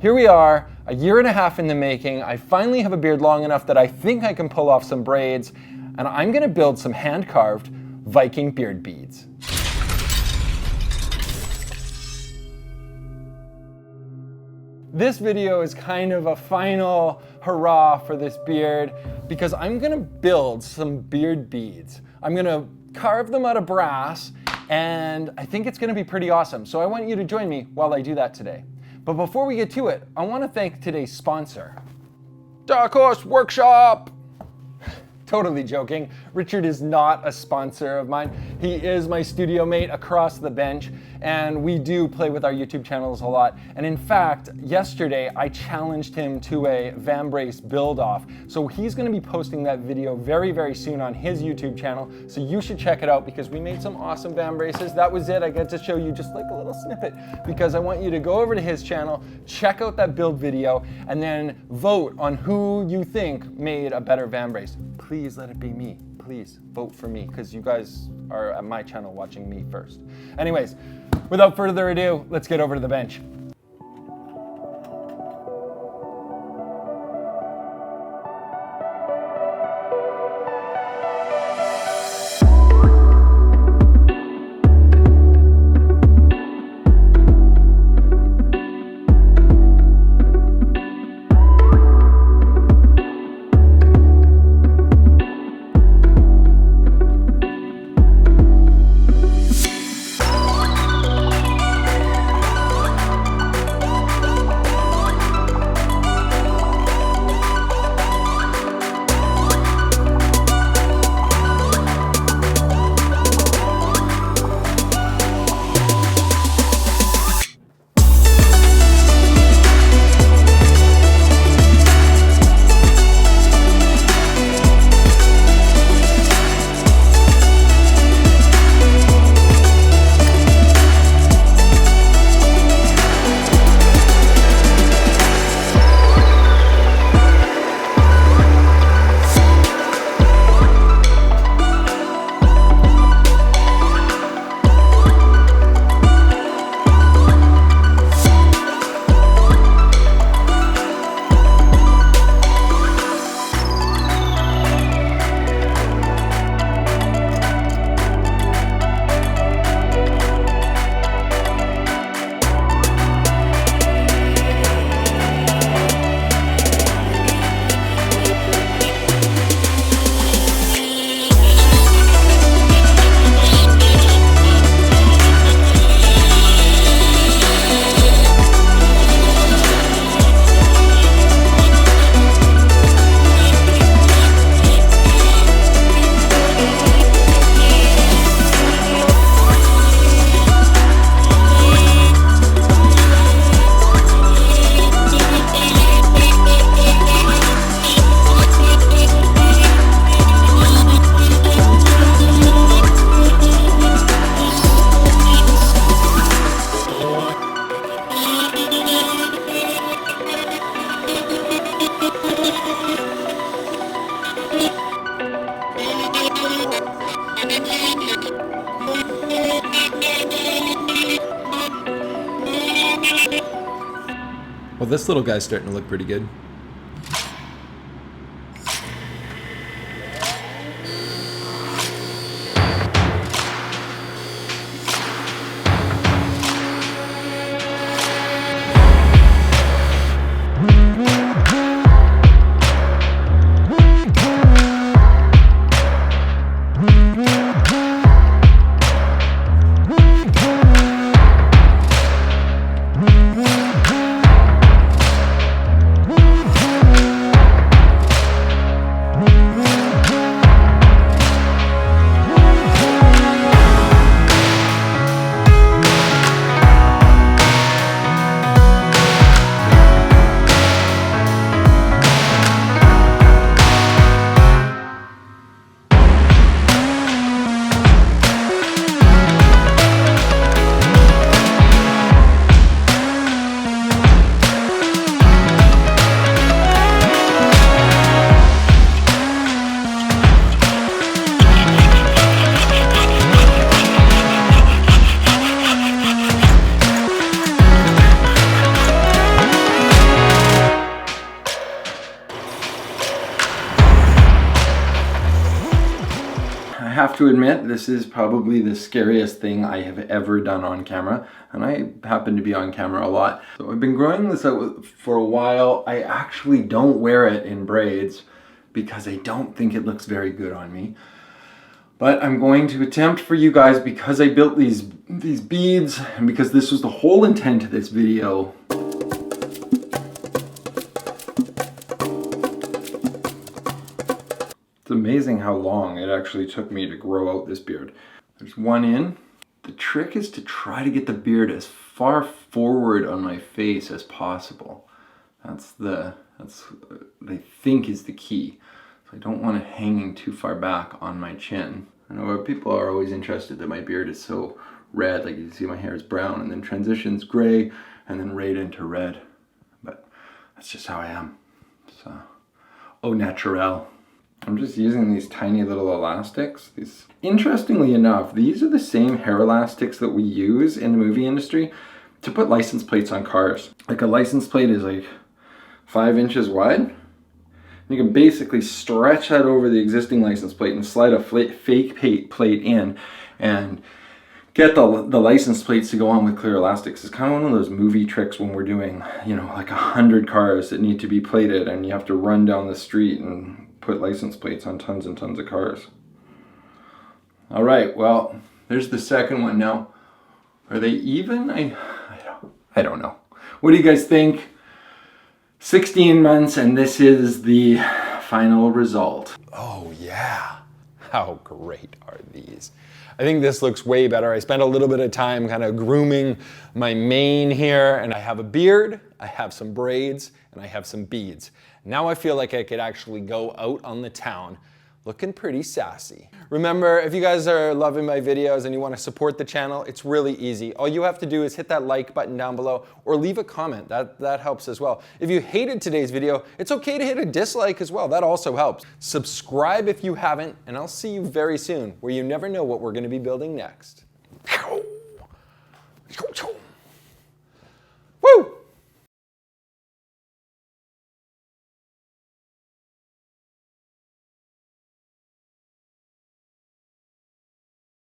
here we are, a year and a half in the making. I finally have a beard long enough that I think I can pull off some braids, and I'm gonna build some hand-carved Viking beard beads. This video is kind of a final hurrah for this beard because I'm gonna build some beard beads. I'm gonna carve them out of brass, and I think it's gonna be pretty awesome. So I want you to join me while I do that today. But before we get to it, I wanna thank today's sponsor, Dark Horse Workshop. Totally joking. Richard is not a sponsor of mine. He is my studio mate across the bench, and we do play with our YouTube channels a lot. And in fact, yesterday I challenged him to a vambrace build-off. So he's gonna be posting that video very, very soon on his YouTube channel. So you should check it out because we made some awesome vambraces. That was it. I get to show you just like a little snippet because I want you to go over to his channel, check out that build video, and then vote on who you think made a better vambrace. Please let it be me. Please vote for me because you guys are at my channel watching me first. Anyways, without further ado, let's get over to the bench. Well, this little guy's starting to look pretty good. have to admit, this is probably the scariest thing I have ever done on camera, and I happen to be on camera a lot. So I've been growing this out for a while. I actually don't wear it in braids because I don't think it looks very good on me. But I'm going to attempt for you guys, because I built these beads and because this was the whole intent of this video. It's amazing how long it actually took me to grow out this beard. There's one in. The trick is to try to get the beard as far forward on my face as possible. That's I think is the key. So I don't want it hanging too far back on my chin. I know people are always interested that my beard is so red. Like you see my hair is brown and then transitions gray and then right into red. But that's just how I am. So, au naturel. I'm just using these tiny little elastics. Interestingly enough, these are the same hair elastics that we use in the movie industry to put license plates on cars. Like a license plate is like 5 inches wide. You can basically stretch that over the existing license plate and slide a fake plate in and get the license plates to go on with clear elastics. It's kind of one of those movie tricks when we're doing, you know, like 100 cars that need to be plated and you have to run down the street and put license plates on tons and tons of cars. All right, well, there's the second one now. Are they even? I don't know. What do you guys think? 16 months, and this is the final result. Oh yeah, how great are these? I think this looks way better. I spent a little bit of time kind of grooming my mane here, and I have a beard, I have some braids, and I have some beads. Now I feel like I could actually go out on the town looking pretty sassy. Remember, if you guys are loving my videos and you want to support the channel, it's really easy. All you have to do is hit that like button down below or leave a comment. That helps as well. If you hated today's video, it's okay to hit a dislike as well. That also helps. Subscribe if you haven't, and I'll see you very soon, where you never know what we're going to be building next.